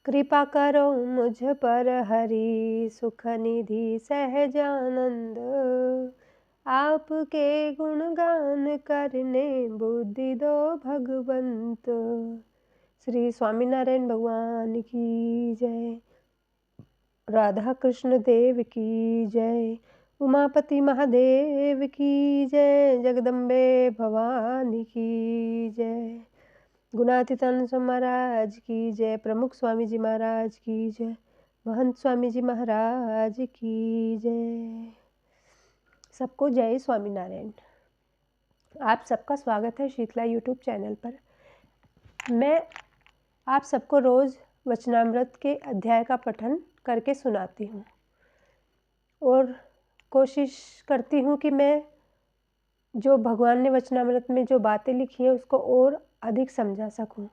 कृपा करो मुझ पर हरि सुख निधि सहजानंद। आपके गुणगान करने बुद्धि दो भगवंत। श्री स्वामीनारायण भगवान की जय। राधा कृष्ण देव की जय। उमापति महादेव की जय। जगदम्बे भवानी की जय। गुणातीतानंद स्वामी महाराज की जय। प्रमुख स्वामी जी महाराज की जय। महंत स्वामी जी महाराज की जय। सबको जय स्वामीनारायण। आप सबका स्वागत है शीतला यूट्यूब चैनल पर। मैं आप सबको रोज़ वचनामृत के अध्याय का पठन करके सुनाती हूँ और कोशिश करती हूँ कि मैं जो भगवान ने वचनामृत में जो बातें लिखी हैं उसको और अधिक समझा सकूँ।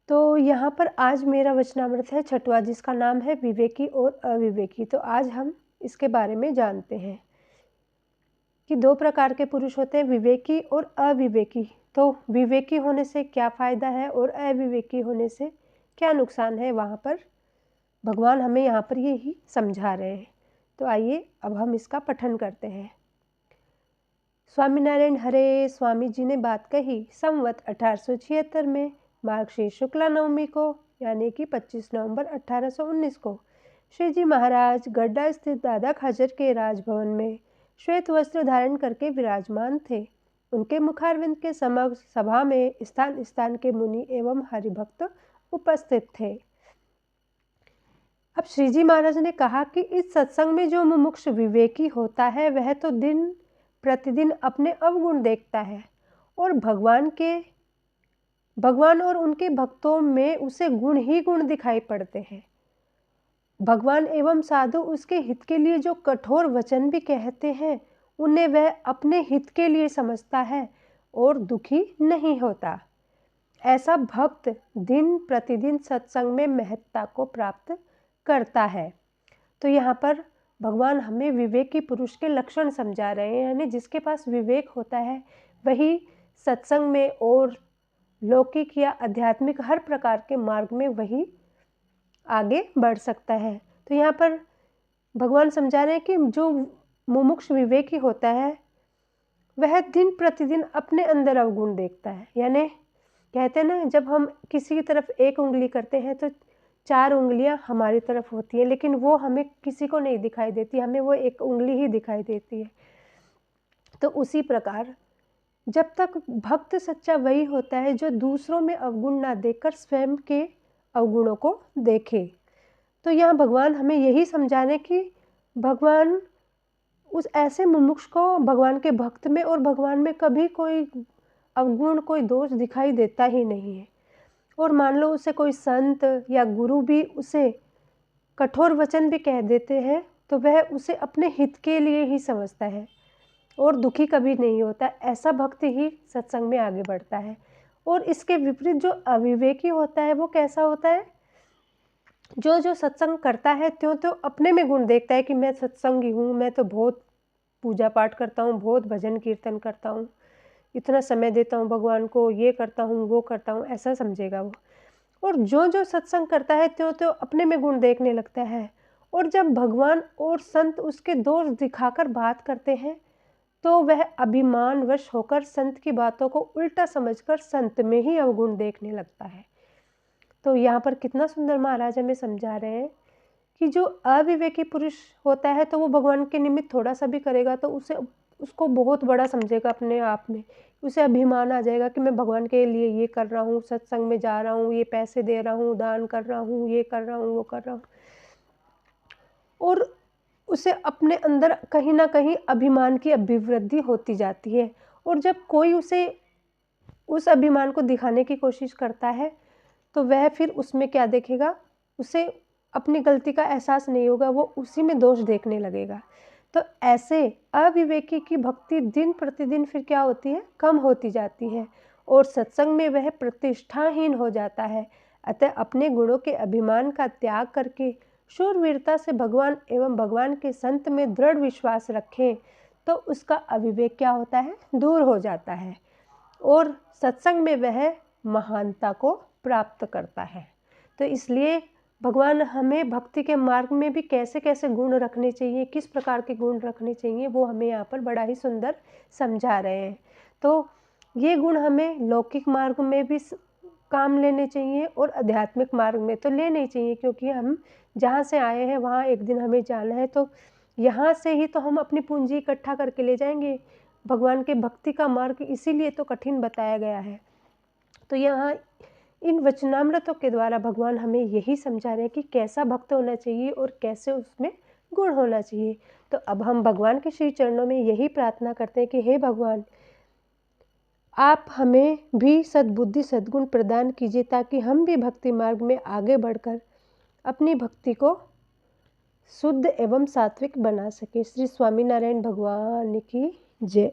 तो यहाँ पर आज मेरा वचनामृत है छठवां, जिसका नाम है विवेकी और अविवेकी। तो आज हम इसके बारे में जानते हैं कि दो प्रकार के पुरुष होते हैं, विवेकी और अविवेकी। तो विवेकी होने से क्या फ़ायदा है और अविवेकी होने से क्या नुकसान है, वहाँ पर भगवान हमें यहाँ पर यही समझा रहे हैं। तो आइए अब हम इसका पठन करते हैं। स्वामीनारायण हरे स्वामी जी ने बात कही संवत 1876 में मार्गशीर्ष शुक्ला नवमी को, यानी कि 25 नवंबर 1819 को श्री जी महाराज गड्ढा स्थित दादा खाचर के राजभवन में श्वेत वस्त्र धारण करके विराजमान थे। उनके मुखारविंद के समक्ष सभा में स्थान स्थान के मुनि एवं हरिभक्त उपस्थित थे। अब श्री जी महाराज ने कहा कि इस सत्संग में जो मुमुक्ष विवेकी होता है वह तो दिन प्रतिदिन अपने अवगुण देखता है और भगवान और उनके भक्तों में उसे गुण ही गुण दिखाई पड़ते हैं। भगवान एवं साधु उसके हित के लिए जो कठोर वचन भी कहते हैं उन्हें वह अपने हित के लिए समझता है और दुखी नहीं होता। ऐसा भक्त दिन प्रतिदिन सत्संग में महत्ता को प्राप्त करता है। तो यहाँ पर भगवान हमें विवेकी पुरुष के लक्षण समझा रहे हैं, यानी जिसके पास विवेक होता है वही सत्संग में और लौकिक या आध्यात्मिक हर प्रकार के मार्ग में वही आगे बढ़ सकता है। तो यहाँ पर भगवान समझा रहे हैं कि जो मुमुक्ष विवेकी होता है वह दिन प्रतिदिन अपने अंदर अवगुण देखता है। यानी कहते हैं ना, जब हम किसी की तरफ एक उंगली करते हैं तो 4 उंगलियां हमारी तरफ होती हैं, लेकिन वो हमें किसी को नहीं दिखाई देती, हमें वो एक उंगली ही दिखाई देती है। तो उसी प्रकार जब तक भक्त सच्चा वही होता है जो दूसरों में अवगुण ना देखकर स्वयं के अवगुणों को देखे। तो यहाँ भगवान हमें यही समझाने कि भगवान उस ऐसे मुमुक्ष को भगवान के भक्त में और भगवान में कभी कोई अवगुण, कोई दोष दिखाई देता ही नहीं है। और मान लो उसे कोई संत या गुरु भी उसे कठोर वचन भी कह देते हैं तो वह उसे अपने हित के लिए ही समझता है और दुखी कभी नहीं होता। ऐसा भक्त ही सत्संग में आगे बढ़ता है। और इसके विपरीत जो अविवेकी होता है वो कैसा होता है, जो सत्संग करता है त्यों तो अपने में गुण देखता है कि मैं सत्संगी हूँ, मैं तो बहुत पूजा पाठ करता हूँ, बहुत भजन कीर्तन करता हूँ, इतना समय देता हूँ भगवान को, ये करता हूँ वो करता हूँ, ऐसा समझेगा वो। और जो सत्संग करता है त्यों तो अपने में गुण देखने लगता है। और जब भगवान और संत उसके दोष दिखाकर बात करते हैं तो वह अभिमानवश होकर संत की बातों को उल्टा समझकर संत में ही अवगुण देखने लगता है। तो यहाँ पर कितना सुंदर महाराज हमें समझा रहे हैं कि जो अविवेकी पुरुष होता है तो वो भगवान के निमित्त थोड़ा सा भी करेगा तो उसको बहुत बड़ा समझेगा अपने आप में। उसे अभिमान आ जाएगा कि मैं भगवान के लिए ये कर रहा हूँ, सत्संग में जा रहा हूँ, ये पैसे दे रहा हूँ, दान कर रहा हूँ, ये कर रहा हूँ, वो कर रहा हूँ। और उसे अपने अंदर कहीं ना कहीं अभिमान की अभिवृद्धि होती जाती है। और जब कोई उसे उस अभिमान को दिखाने की कोशिश करता है तो वह फिर उसमें क्या देखेगा, उसे अपनी गलती का एहसास नहीं होगा, वो उसी में दोष देखने लगेगा। तो ऐसे अविवेकी की भक्ति दिन प्रतिदिन फिर क्या होती है, कम होती जाती है और सत्संग में वह प्रतिष्ठाहीन हो जाता है। अतः अपने गुणों के अभिमान का त्याग करके शूरवीरता से भगवान एवं भगवान के संत में दृढ़ विश्वास रखें तो उसका अविवेक क्या होता है, दूर हो जाता है और सत्संग में वह महानता को प्राप्त करता है। तो इसलिए भगवान हमें भक्ति के मार्ग में भी कैसे कैसे गुण रखने चाहिए, किस प्रकार के गुण रखने चाहिए, वो हमें यहाँ पर बड़ा ही सुंदर समझा रहे हैं। तो ये गुण हमें लौकिक मार्ग में भी काम लेने चाहिए और आध्यात्मिक मार्ग में तो लेने ही चाहिए, क्योंकि हम जहाँ से आए हैं वहाँ एक दिन हमें जाना है। तो यहाँ से ही तो हम अपनी पूंजी इकट्ठा करके ले जाएंगे। भगवान के भक्ति का मार्ग इसीलिए तो कठिन बताया गया है। तो यहाँ इन वचनामृतों के द्वारा भगवान हमें यही समझा रहे हैं कि कैसा भक्त होना चाहिए और कैसे उसमें गुण होना चाहिए। तो अब हम भगवान के श्री चरणों में यही प्रार्थना करते हैं कि हे भगवान, आप हमें भी सद्बुद्धि सद्गुण प्रदान कीजिए, ताकि हम भी भक्ति मार्ग में आगे बढ़कर अपनी भक्ति को शुद्ध एवं सात्विक बना सके। श्री स्वामीनारायण भगवान की जय।